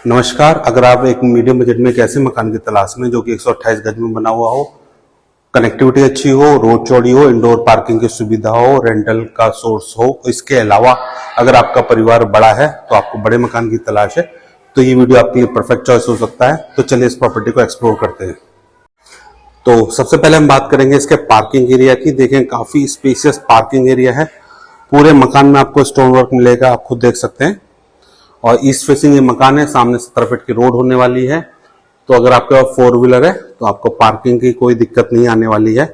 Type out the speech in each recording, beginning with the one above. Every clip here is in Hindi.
नमस्कार। अगर आप एक मीडियम बजट में एक ऐसे मकान की तलाश में जो कि 128 गज में बना हुआ हो, कनेक्टिविटी अच्छी हो, रोड चौड़ी हो, इंडोर पार्किंग की सुविधा हो, रेंटल का सोर्स हो, इसके अलावा अगर आपका परिवार बड़ा है तो आपको बड़े मकान की तलाश है तो ये वीडियो आपके लिए परफेक्ट चॉइस हो सकता है। तो चलिए इस प्रॉपर्टी को एक्सप्लोर करते हैं। तो सबसे पहले हम बात करेंगे इसके पार्किंग एरिया की। देखें, काफी स्पेशियस पार्किंग एरिया है। पूरे मकान में आपको स्टोन वर्क मिलेगा, आप खुद देख सकते हैं। और ईस्ट फेसिंग ये मकान है, सामने 70 फीट की रोड होने वाली है। तो अगर आपके पास 4 व्हीलर है तो आपको पार्किंग की कोई दिक्कत नहीं आने वाली है।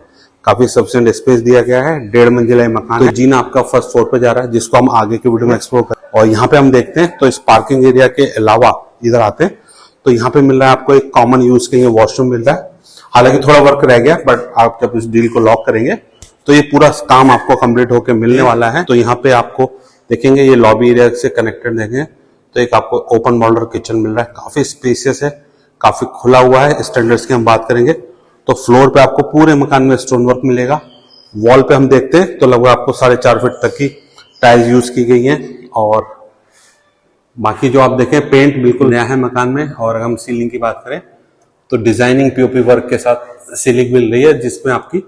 काफी सफिशिएंट स्पेस दिया गया है। 1.5 मंजिला मकान है। जीना आपका फर्स्ट फ्लोर पे जा रहा है, जिसको हम आगे की वीडियो में एक्सप्लोर करें। और यहाँ पे हम देखते हैं तो इस पार्किंग एरिया के अलावा इधर आते हैं तो यहाँ पे मिल रहा है आपको एक कॉमन यूज के लिए वॉशरूम मिल रहा है। हालांकि थोड़ा वर्क रह गया, बट आप जब इस डील को लॉक करेंगे तो ये पूरा काम आपको कंप्लीट होकर मिलने वाला है। तो यहाँ पे आपको देखेंगे ये लॉबी एरिया से कनेक्टेड देखेंगे तो एक आपको ओपन मॉडुलर किचन मिल रहा है। काफी स्पेशियस है, काफी खुला हुआ है। स्टैंडर्ड्स की हम बात करेंगे तो फ्लोर पे आपको पूरे मकान में स्टोन वर्क मिलेगा। वॉल पे हम देखते हैं तो लगभग आपको 4.5 फीट तक की टाइल्स यूज की गई है। और बाकी जो आप देखें पेंट बिल्कुल नया है मकान में। और अगर हम सीलिंग की बात करें तो डिजाइनिंग पीओपी वर्क के साथ सीलिंग मिल रही है, जिसमें आपकी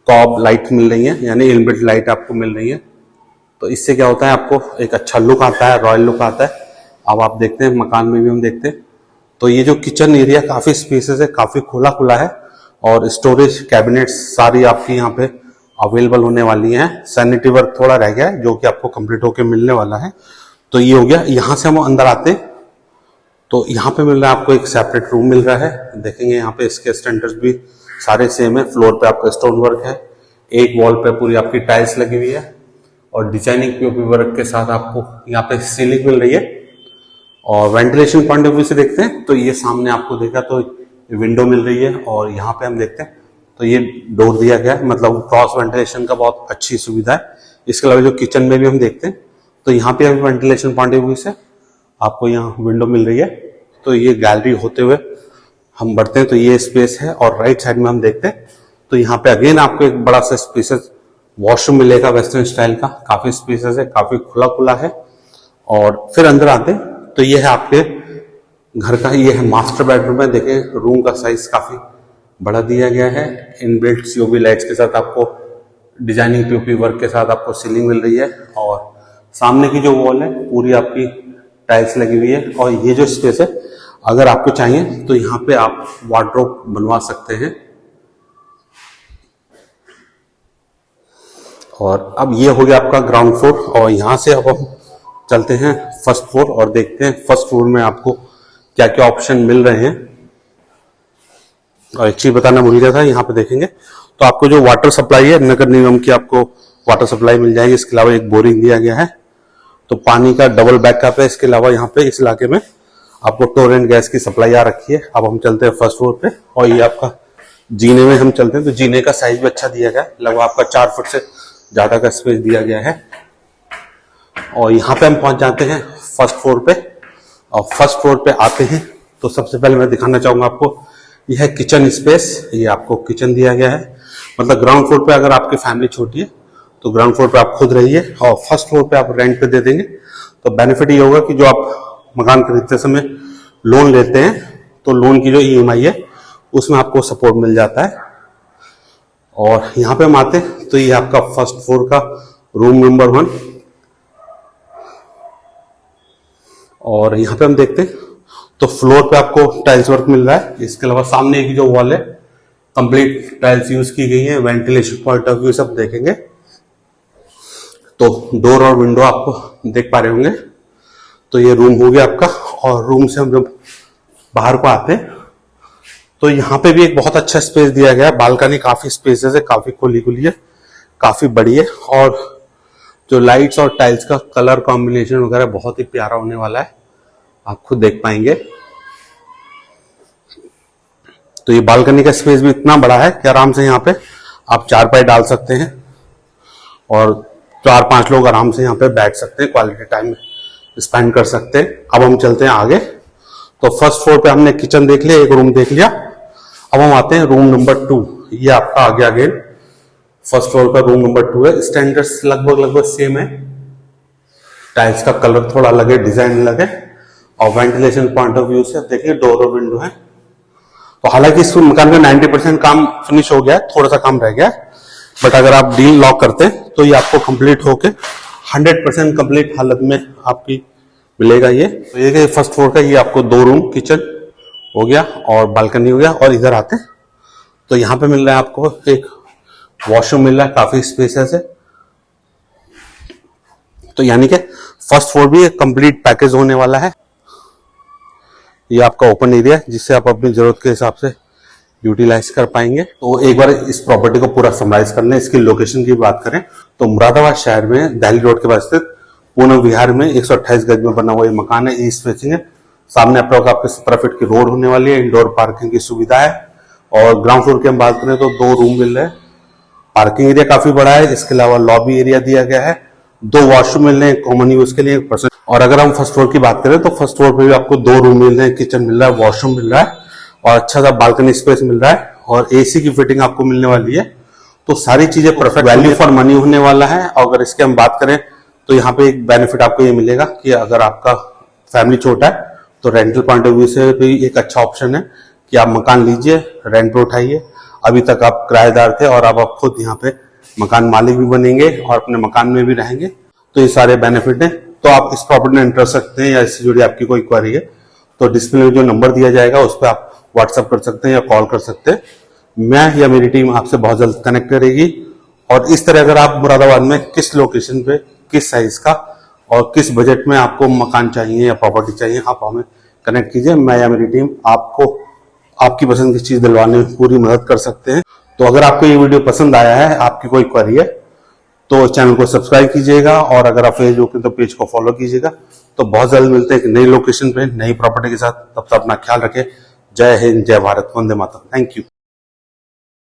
कॉब लाइट मिल रही है, यानी इनबिल्ट लाइट आपको मिल रही है। तो इससे क्या होता है, आपको एक अच्छा लुक आता है, रॉयल लुक आता है। अब आप देखते हैं मकान में भी हम देखते हैं तो ये जो किचन एरिया काफी स्पेसेस है, काफी खुला खुला है। और स्टोरेज कैबिनेट्स सारी आपकी यहाँ पे अवेलेबल होने वाली हैं। सैनिटरी वर्क थोड़ा रह गया है जो कि आपको कंप्लीट होकर मिलने वाला है। तो ये हो गया। यहाँ से हम अंदर आते हैं तो यहाँ पे मिल रहा है आपको एक सेपरेट रूम मिल रहा है। देखेंगे यहाँ पे इसके स्टैंडर्ड्स भी सारे सेम है। फ्लोर पे आपका स्टोन वर्क है, एक वॉल पे पूरी आपकी टाइल्स लगी हुई है और डिजाइनिंग पीओपी वर्क के साथ आपको यहाँ पे सीलिंग मिल रही है। और वेंटिलेशन पॉइंट ऑफ व्यू से देखते हैं तो ये सामने आपको देखा तो विंडो मिल रही है। और यहाँ पे हम देखते हैं तो ये डोर दिया गया है, मतलब क्रॉस वेंटिलेशन का बहुत अच्छी सुविधा है। इसके अलावा जो किचन में भी हम देखते हैं तो यहाँ पे अभी वेंटिलेशन पॉइंट ऑफ व्यू से आपको यहाँ विंडो मिल रही है। तो ये गैलरी होते हुए हम बढ़ते हैं तो ये स्पेस है। और राइट साइड में हम देखते हैं तो यहाँ पे अगेन आपको एक बड़ा सा स्पेसियस वॉशरूम मिलेगा वेस्टर्न स्टाइल का। काफी स्पेसियस है, काफी खुला खुला है। और फिर अंदर आते हैं तो ये है आपके घर का, ये है मास्टर बेडरूम है। देखें रूम का साइज काफी बड़ा दिया गया है। इनबिल्ट सीओबी लाइट्स के साथ आपको डिजाइनिंग पीओपी वर्क के साथ आपको सीलिंग मिल रही है। और सामने की जो वॉल है पूरी आपकी टाइल्स लगी हुई है। और ये जो स्पेस है अगर आपको चाहिए तो यहाँ पे आप वार्डरोब बनवा सकते हैं। और अब ये हो गया आपका ग्राउंड फ्लोर। और यहाँ से अब हम चलते हैं फर्स्ट फ्लोर और देखते हैं फर्स्ट फ्लोर में आपको क्या क्या ऑप्शन मिल रहे हैं। और एक चीज बताना भूल गया था, यहाँ पे देखेंगे तो आपको जो वाटर सप्लाई है नगर निगम की आपको वाटर सप्लाई मिल जाएगी। इसके अलावा एक बोरिंग दिया गया है तो पानी का डबल बैकअप है। इसके अलावा यहाँ पे इस इलाके में आपको टोरेंट गैस की सप्लाई आ रखी है। अब हम चलते हैं फर्स्ट फ्लोर पे और ये आपका जीने में हम चलते हैं तो जीने का साइज भी अच्छा दिया गया है। लगभग आपका 4 फुट से ज्यादा का स्पेस दिया गया है। और यहाँ पे हम पहुंच जाते हैं फर्स्ट फ्लोर पे। और फर्स्ट फ्लोर पे आते हैं तो सबसे पहले मैं दिखाना चाहूंगा आपको यह है किचन स्पेस। ये आपको किचन दिया गया है। मतलब ग्राउंड फ्लोर पे अगर आपकी फैमिली छोटी है तो ग्राउंड फ्लोर पे आप खुद रहिए और फर्स्ट फ्लोर पे आप रेंट पे दे देंगे। तो बेनिफिट ये होगा कि जो आप मकान खरीदते समय लोन लेते हैं तो लोन की जो ईएमआई है उसमें आपको सपोर्ट मिल जाता है। और यहाँ पे हम आते हैं तो ये आपका फर्स्ट फ्लोर का रूम नंबर 1। और यहाँ पे हम देखते हैं तो फ्लोर पे आपको टाइल्स वर्क मिल रहा है। इसके अलावा सामने की जो वॉल है कंप्लीट टाइल्स यूज की गई है। वेंटिलेशन पॉइंट ऑफ व्यू सब देखेंगे तो डोर और विंडो आपको देख पा रहे होंगे। तो ये रूम हो गया आपका। और रूम से हम जब बाहर को आते हैं तो यहाँ पे भी एक बहुत अच्छा स्पेस दिया गया है। बालकनी काफी स्पेसेस है, काफी खुली खुली है, काफी बड़ी है। और जो लाइट्स और टाइल्स का कलर कॉम्बिनेशन वगैरह बहुत ही प्यारा होने वाला है, आप खुद देख पाएंगे। तो ये बालकनी का स्पेस भी इतना बड़ा है कि आराम से यहाँ पे आप 4 पाई डाल सकते हैं और 4-5 लोग आराम से यहाँ पे बैठ सकते हैं, क्वालिटी टाइम स्पेंड कर सकते हैं। अब हम चलते हैं आगे। तो फर्स्ट फ्लोर पे हमने किचन देख लिया, एक रूम देख लिया। अब हम आते हैं रूम नंबर 2। ये आपका आगे आगे फर्स्ट फ्लोर का रूम नंबर 2 है। स्टैंडर्ड्स लगभग सेम है। टाइल्स का कलर थोड़ा अलग है, डिजाइन अलग है। और वेंटिलेशन पॉइंट ऑफ व्यू से आप देखिए डोर और विंडो है। तो हालांकि इस मकान का 90% काम फिनिश हो गया है, थोड़ा सा काम रह गया है, बट अगर आप डील लॉक करते हैं तो ये आपको कंप्लीट होके 100% कंप्लीट हालत में आपकी मिलेगा ये। तो ये फर्स्ट फ्लोर का ये आपको 2 रूम किचन हो गया और बालकनी हो गया। और इधर आते हैं तो यहाँ पे मिल रहा है आपको एक वॉशरूम मिल रहा है, काफी स्पेसियस है। तो यानी कि फर्स्ट फ्लोर भी एक कंप्लीट पैकेज होने वाला है। ये आपका ओपन एरिया है जिससे आप अपनी जरूरत के हिसाब से यूटिलाइज कर पाएंगे। तो एक बार इस प्रॉपर्टी को पूरा समराइज कर लें। इसकी लोकेशन की बात करें तो मुरादाबाद शहर में दहली रोड के पास स्थित पूनम विहार में 128 गज में बना हुआ ये मकान है। ईस्ट फेसिंग है। सामने आपके 17 फीट की रोड होने वाली है। इंडोर पार्किंग की सुविधा है। और ग्राउंड फ्लोर की हम बात करें तो 2 रूम मिल रहे हैं। पार्किंग एरिया काफी बड़ा है। इसके अलावा लॉबी एरिया दिया गया है। 2 वॉशरूम मिल रहे हैं कॉमन यूज के लिए 1%। और अगर हम फर्स्ट फ्लोर की बात करें तो फर्स्ट फ्लोर पे भी आपको 2 रूम मिल रहे हैं, किचन मिल रहा है, वॉशरूम मिल रहा है और अच्छा सा बालकनी स्पेस मिल रहा है और एसी की फिटिंग आपको मिलने वाली है। तो सारी चीजें परफेक्ट वैल्यू फॉर मनी होने वाला है। और अगर इसके हम बात करें तो यहाँ पे एक बेनिफिट आपको ये मिलेगा कि अगर आपका फैमिली छोटा है तो रेंटल पॉइंट ऑफ व्यू से भी एक अच्छा ऑप्शन है कि आप मकान लीजिए, रेंट पे उठाइए। अभी तक आप किराएदार थे और अब आप खुद यहाँ पे मकान मालिक भी बनेंगे और अपने मकान में भी रहेंगे। तो ये सारे बेनिफिट हैं। तो आप इस प्रॉपर्टी में इंटरेस्ट रखते हैं या इससे जुड़ी आपकी कोई क्वेरी है तो डिस्प्ले में जो नंबर दिया जाएगा उस पर आप व्हाट्सएप कर सकते हैं या कॉल कर सकते हैं। मैं या मेरी टीम आपसे बहुत जल्द कनेक्ट करेगी। और इस तरह अगर आप मुरादाबाद में किस लोकेशन पे, किस साइज का और किस बजट में आपको मकान चाहिए या प्रॉपर्टी चाहिए, आप हमें कनेक्ट कीजिए। मैं या मेरी टीम आपको आपकी पसंद की चीज दिलवाने में पूरी मदद कर सकते हैं। तो अगर आपको ये वीडियो पसंद आया है, आपकी कोई क्वेरी है तो चैनल को सब्सक्राइब कीजिएगा और अगर आप फेसबुक पे तो पेज को फॉलो कीजिएगा। तो बहुत जल्द मिलते हैं एक नई लोकेशन पे, नई प्रॉपर्टी के साथ। तब तक अपना ख्याल रखें। जय हिंद, जय भारत, वंदे मातरम। Thank you.